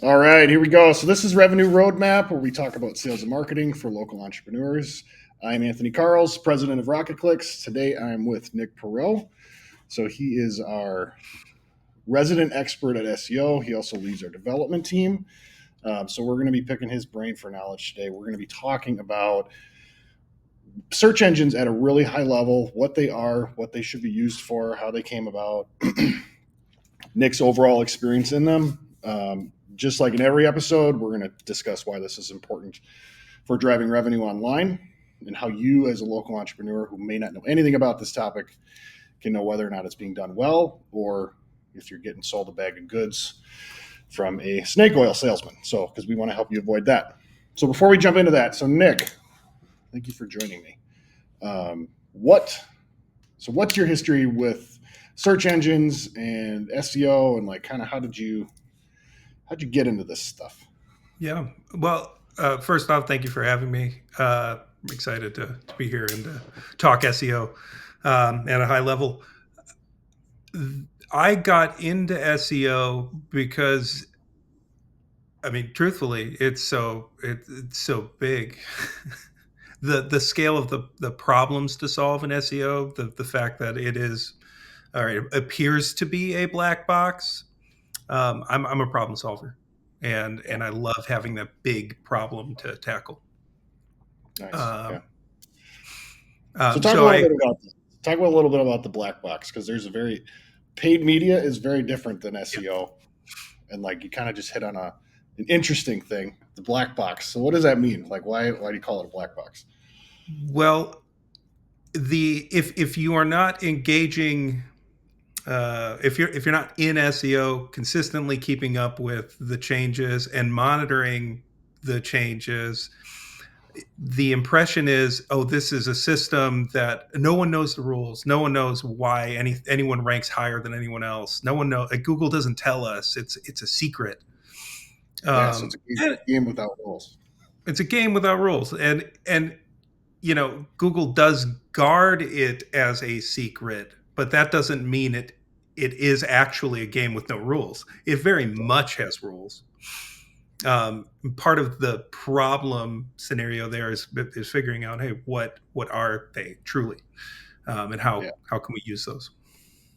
All right, here we go. So this is Revenue Roadmap, where we talk about sales and marketing for local entrepreneurs. I'm Anthony Karls, president of Rocket Clicks. Today I'm with Nick Perow. So he is our resident expert at SEO. He also leads our development team. So we're going to be picking his brain for knowledge today. We're going to be talking about search engines at a really high level, what they are, what they should be used for, how they came about, Nick's overall experience in them. Just like in every episode, we're going to discuss why this is important for driving revenue online and how you, as a local entrepreneur who may not know anything about this topic, can know whether or not it's being done well or if you're getting sold a bag of goods from a snake oil salesman. So, because we want to help you avoid that. So, before we jump into that, so Nick, thank you for joining me. Um, what what's your history with search engines and SEO, and like kind of how'd you get into this stuff? Yeah. Well, first off, thank you for having me. I'm excited to be here and to talk SEO at a high level. I got into SEO because, I mean, truthfully, it's so big. The scale of the problems to solve in SEO, the fact that it is, or it appears to be a black box. I'm a problem solver, and I love having that big problem to tackle. Nice. Yeah. Um, So talk a so little I bit about talk a little bit about the black box, because there's a very paid media is very different than Yeah. SEO, and like you kind of just hit on an interesting thing, the black box. So what does that mean? Like why do you call it a black box? Well, the if you are not engaging, if you're not in SEO consistently keeping up with the changes and monitoring the changes, the impression is, oh, this is a system that no one knows the rules, no one knows why anyone ranks higher than anyone else, no one knows, Google doesn't tell us, it's a secret. Yeah, so it's a And game without rules. it's a game without rules, and Google does guard it as a secret, but that doesn't mean it is actually a game with no rules. It very much has rules. Part of the problem scenario there is figuring out, hey, what are they truly, and Yeah. how can we use those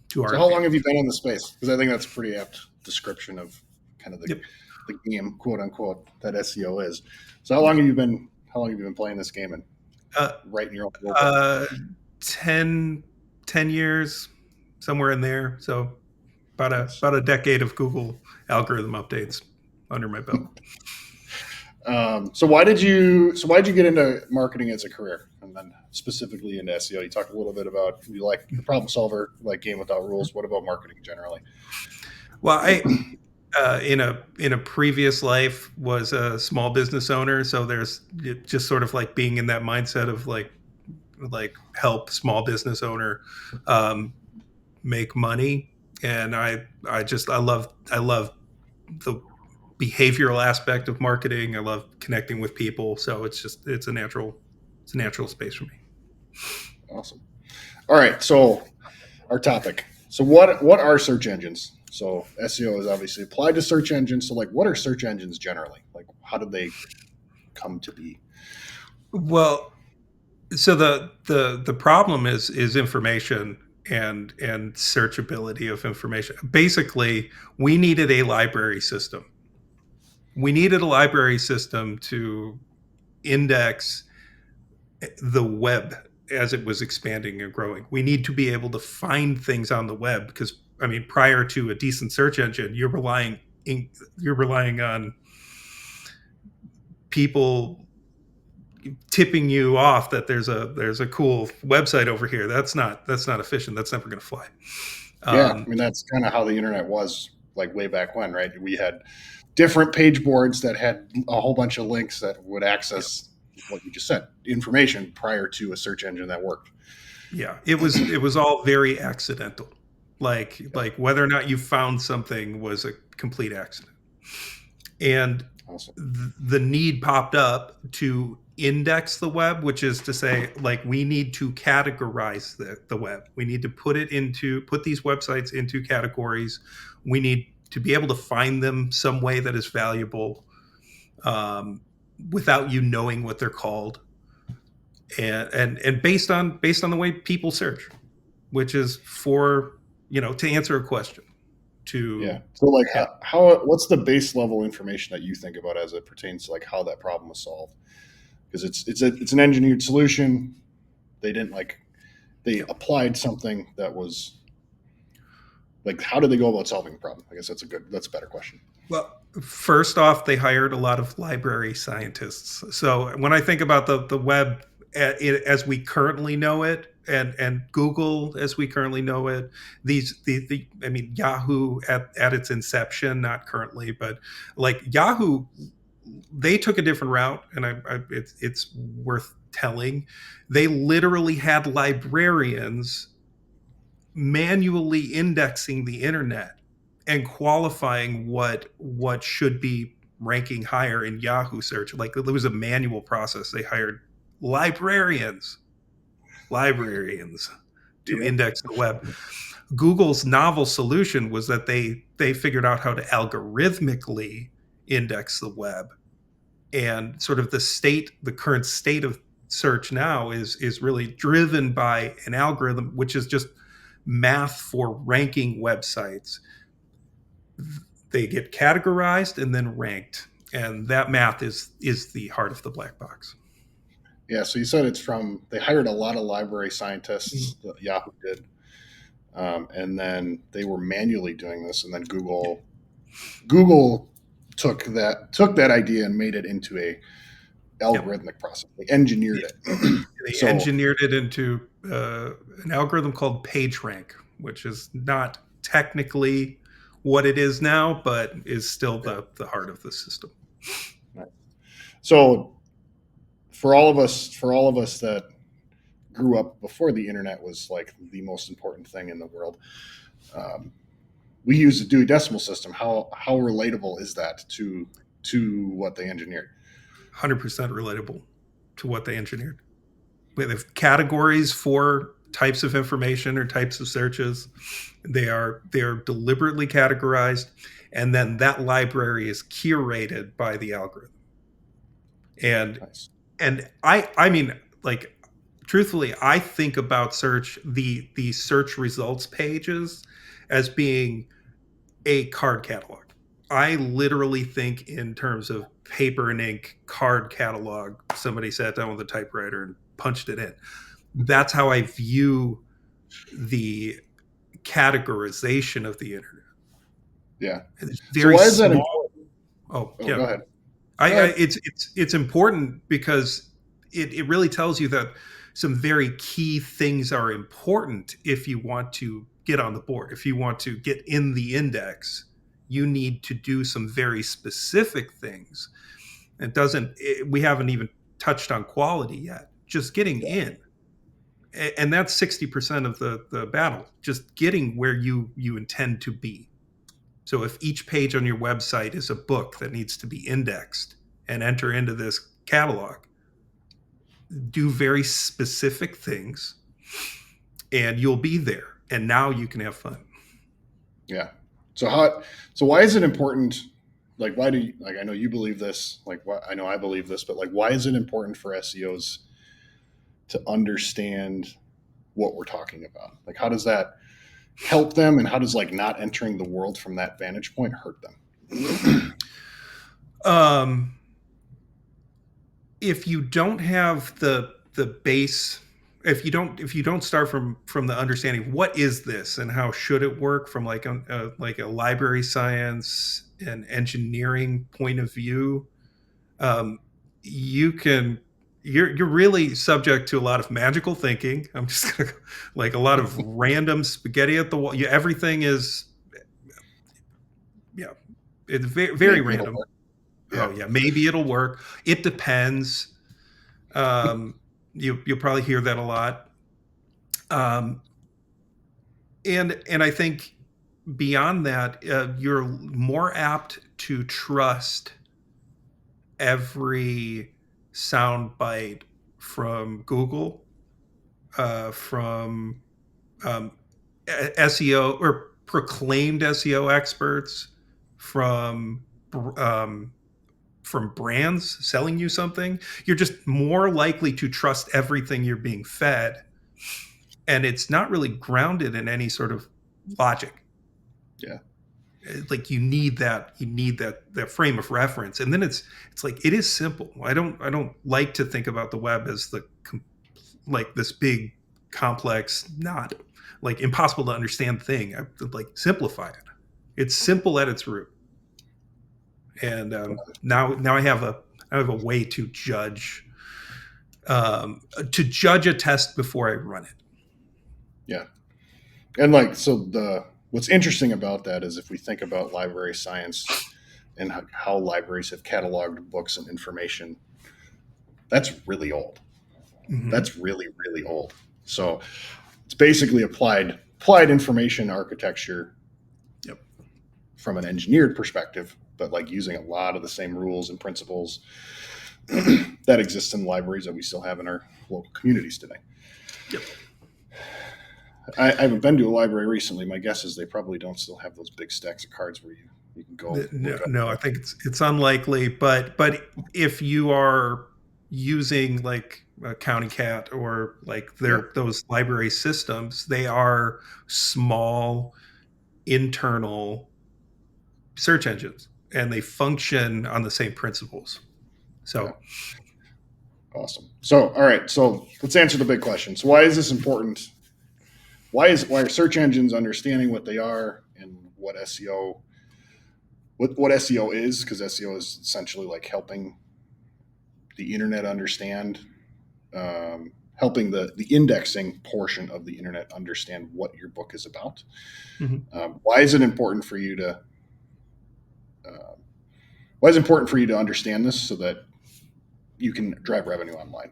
to our So how long have you advantage? been in the space? Because I think that's a pretty apt description of kind of Yep. the game, quote unquote, that SEO is. So how long have you been playing this game and Uh, writing your own rulebook? uh, 10, 10 years, somewhere in there. So Nice. about a decade of Google algorithm updates under my belt. Why'd you get into marketing as a career, and then specifically into SEO? You talked a little bit about you like the problem solver, like game without rules. What about marketing generally? Well, I in a previous life was a small business owner, so there's just sort of like being in that mindset of like help small business owner um, make money, and I love the behavioral aspect of marketing. I love connecting with people, so it's a natural space for me. Awesome. All right, so our topic. So what are search engines? So SEO is obviously applied to search engines. So like, what are search engines generally? Like, how did they come to be? Well, so the problem is information and searchability of information. Basically, we needed a library system. We needed a library system to index the web as it was expanding and growing. We need to be able to find things on the web because, I mean, prior to a decent search engine, you're relying on people tipping you off that there's a cool website over here. That's not efficient. That's never going to fly. Yeah, I Um, mean that's kind of how the internet was like way back when, right? We had different page boards that had a whole bunch of links that would yeah, access what you just said, information prior to a search engine that worked. yeah. It was all very accidental. Yeah, Like whether or not you found something was a complete accident, and awesome. the need popped up to index the web, which is to say, like, we need to categorize the web. We need to put these websites into categories. We need to be able to find them some way that is valuable, um, without you knowing what they're called, and based on the way people search, which is for, to answer a question, Yeah. to So like yeah. what's the base level information that you think about as it pertains to like how that problem was solved? Because it's an engineered solution. They didn't like they Yeah. applied something that was like how did they go about solving the problem? I guess that's a better question. Well, first off, they hired a lot of library scientists. So when I think about the web as we currently know it, and Google as we currently know it, I mean, Yahoo at its inception, not currently, but like Yahoo, they took a different route, and it's worth telling. They literally had librarians manually indexing the internet and qualifying what should be ranking higher in Yahoo search. Like, it was a manual process. They hired librarians, librarians to Yeah. index the web. Google's novel solution was that they figured out how to algorithmically index the web, and sort of the current state of search now is really driven by an algorithm, which is just math for ranking websites. They get categorized and then ranked, and that math is the heart of the black box. Yeah. So you said they hired a lot of library scientists. Mhm. Yahoo did, and then they were manually doing this, and then Yeah. Google took that idea and made it into a Yep. algorithmic process. They engineered it. They So engineered it into an algorithm called PageRank, which is not technically what it is now, but is still yeah. the heart of the system. Right. So for all of us that grew up before the internet was like the most important thing in the world, um, we use a Dewey Decimal System. How relatable is that to what they engineered? 100% relatable to what they engineered. We have categories for types of information or types of searches. They are deliberately categorized, and then that library is curated by the algorithm. And Nice. I mean, like, truthfully, I think about the search results pages as being a card catalog. I literally think in terms of paper and ink card catalog. Somebody sat down with a typewriter and punched it in. That's how I view the categorization of the internet. Yeah. It's So very why is that small. important? Oh Oh, yeah, go ahead. Go I ahead. it's important because it really tells you that some very key things are important if you want to get on the board. If you want to get in the index, you need to do some very specific things. We haven't even touched on quality yet. Just getting Yeah. in, and that's 60% of the battle. Just getting where you intend to be. So if each page on your website is a book that needs to be indexed and enter into this catalog, do very specific things, and you'll be there. And now you can have fun. Yeah. So why is it important? Like, why do you, like, I know you believe this, like, why, I know I believe this, but like, why is it important for SEOs to understand what we're talking about? Like, how does that help them? And how does like not entering the world from that vantage point hurt them? Um, if you don't have the base, if you don't start from the understanding what is this and how should it work from like a library science and engineering point of view, um, you can you're really subject to a lot of magical thinking. I'm just gonna like a lot of random spaghetti at the wall. Everything is, yeah, it's very, very Maybe it'll random. work. Oh Yeah. yeah, maybe it'll work. It depends. Um, you'll probably hear that a lot. Um, and I think beyond that, you're more apt to trust every soundbite from Google, from um, SEO or proclaimed SEO experts. from um, from brands selling you something, you're just more likely to trust everything you're being fed, and it's not really grounded in any sort of logic. Yeah. Like you need that frame of reference, and then it's like it is simple. I don't like to think about the web as like this big complex, not like impossible to understand thing. I like simplify it. It's simple at its root. And now I have a way to judge a test before I run it. Yeah. And like, so what's interesting about that is if we think about library science and how libraries have cataloged books and information, that's really old. Mm-hmm. That's really, really old. So it's basically applied information architecture Yep. from an engineered perspective, but like using a lot of the same rules and principles that exist in libraries that we still have in our local communities today. Yep. I haven't been to a library recently. My guess is they probably don't still have those big stacks of cards where you can go No, look up. no, I think it's unlikely. But if you are using like a County Cat or like Yeah. those library systems, they are small internal search engines, and they function on the same principles. Yeah. So Awesome. So, all right. So let's answer the big question. So why is this important? Why are search engines understanding what they are and what SEO is? Because SEO is essentially like helping the internet understand, helping the indexing portion of the internet understand what your book is about. mhm. Why is it important for you to uh, why is it important for you to understand this so that you can drive revenue online?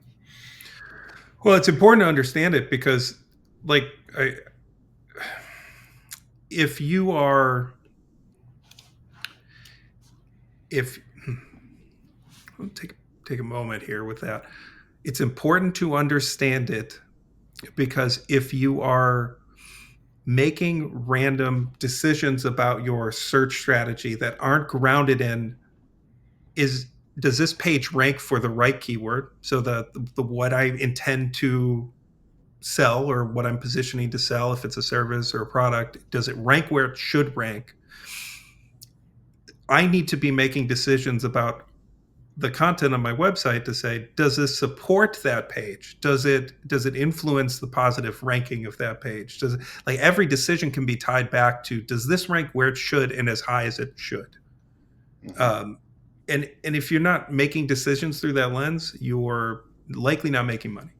Well, it's important to understand it because, like, if you are, if I'll take a moment here with that, it's important to understand it because if you are making random decisions about your search strategy that aren't grounded in is does this page rank for the right keyword, so the what I intend to sell or what I'm positioning to sell, if it's a service or a product, does it rank where it should rank? I need to be making decisions about the content on my website to say, does this support that page? Does it influence the positive ranking of that page? Does it, like every decision can be tied back to, does this rank where it should and as high as it should? Mm-hmm. Um, and if you're not making decisions through that lens, you're likely not making money.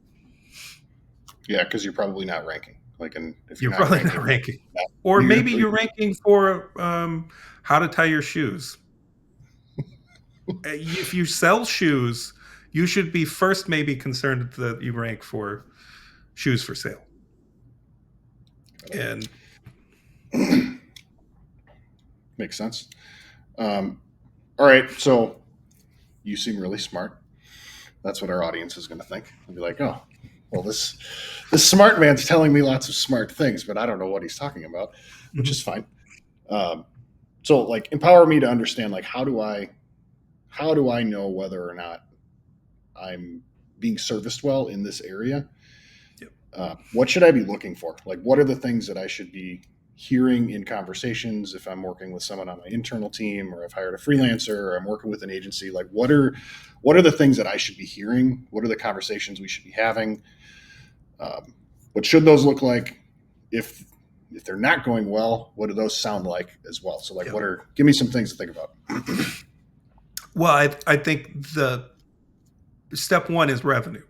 Yeah, because you're probably not ranking. Like, and if you're You're not probably not ranking, ranking, not, or you're maybe gonna, you're ranking for how to tie your shoes. If you sell shoes, you should be first maybe concerned that you rank for shoes for sale. And makes sense. All right, so you seem really smart. That's what our audience is going to think. They'll be like, "Oh, well, this smart man's telling me lots of smart things, but I don't know what he's talking about," which is fine. Um, so, like, empower me to understand. Like, how do I know whether or not I'm being serviced well in this area? yep. What should I be looking for? Like, what are the things that I should be hearing in conversations if I'm working with someone on my internal team, or I've hired a freelancer, or I'm working with an agency? Like, what are the things that I should be hearing? What are the conversations we should be having? What should those look like? If they're not going well, what do those sound like as well? So, like, Yep. give me some things to think about. Well, I think the step one is revenue.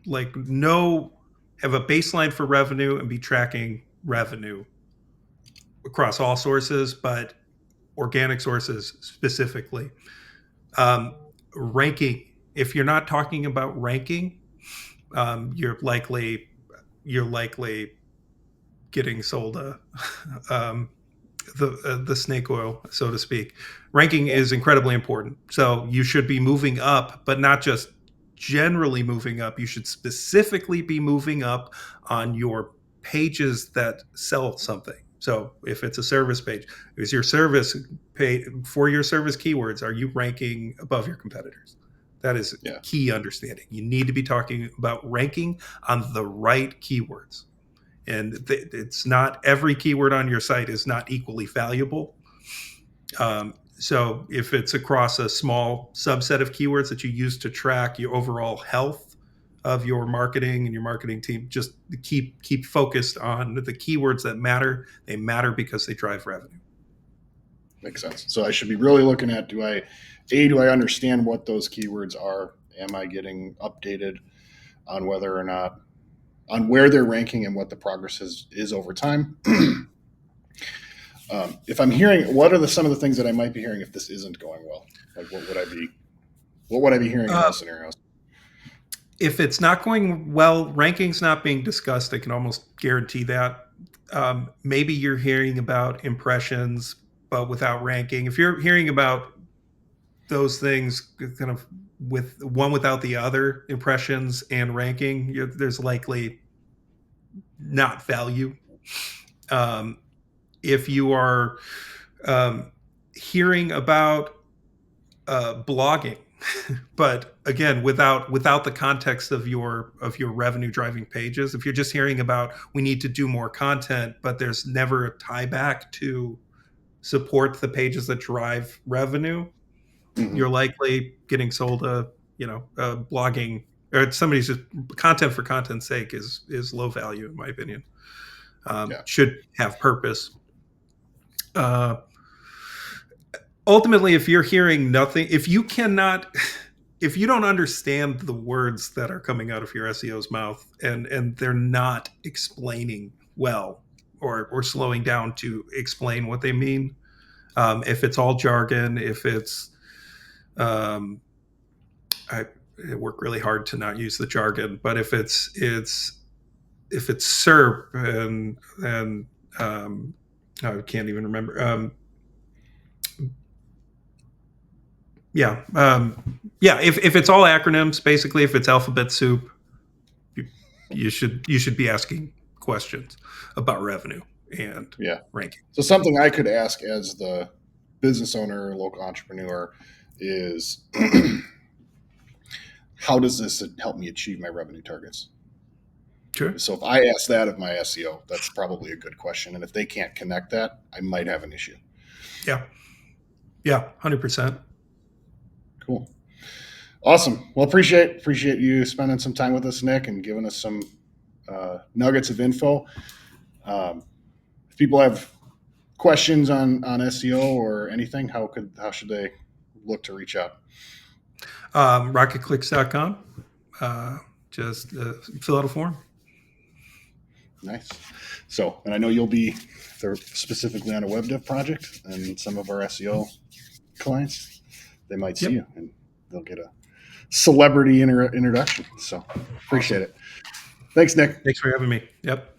Like, have a baseline for revenue and be tracking revenue across all sources, but organic sources specifically. Um, Ranking. If you're not talking about ranking, you're likely getting sold um, the snake oil, so to speak. Ranking Yeah. is incredibly important. So you should be moving up, but not just generally moving up. You should specifically be moving up on your pages that sell something. So if it's a service page, is your service pay for your service keywords? Are you ranking above your competitors? That is Yeah. key understanding. You need to be talking about ranking on the right keywords. And it's not every keyword on your site is not equally valuable. So if it's across a small subset of keywords that you use to track your overall health of your marketing and your marketing team, just keep focused on the keywords that matter. They matter because they drive revenue. Makes sense. So I should be really looking at, do I understand what those keywords are? Am I getting updated on whether or not, on where they're ranking and what the progress is over time? If I'm hearing, what are some of the things that I might be hearing if this isn't going well? Like, what would I be hearing in those scenarios? If it's not going well, ranking's not being discussed. I can almost guarantee that. Maybe you're hearing about impressions, but without ranking. If you're hearing about those things kind of with one without the other, impressions and ranking, there's likely not value. If you are hearing about blogging, but again, without the context of your revenue driving pages, if you're just hearing about we need to do more content, but there's never a tie back to support the pages that drive revenue, you're likely getting sold a blogging, or somebody's just content for content's sake is low value in my opinion. Should have purpose. Ultimately, if you're hearing nothing, if you don't understand the words that are coming out of your SEO's mouth and they're not explaining well or slowing down to explain what they mean, if it's all jargon, if it's I work really hard to not use the jargon, but if it's SERP and I can't even remember. If it's all acronyms, basically, if it's alphabet soup, you should be asking questions about revenue and ranking. So something I could ask as the business owner, local entrepreneur, is how does this help me achieve my revenue targets? Sure. So if I ask that of my SEO, that's probably a good question. And if they can't connect that, I might have an issue. Yeah, 100%. Cool. Awesome. Well, appreciate you spending some time with us, Nick, and giving us some nuggets of info. If people have questions on SEO or anything, how should they look to reach out? Rocketclicks.com. Just fill out a form. Nice. So, and I know you'll be there specifically on a web dev project, and some of our SEO clients, they might see you and they'll get a celebrity introduction. So appreciate it. Thanks, Nick. Thanks for having me. Yep.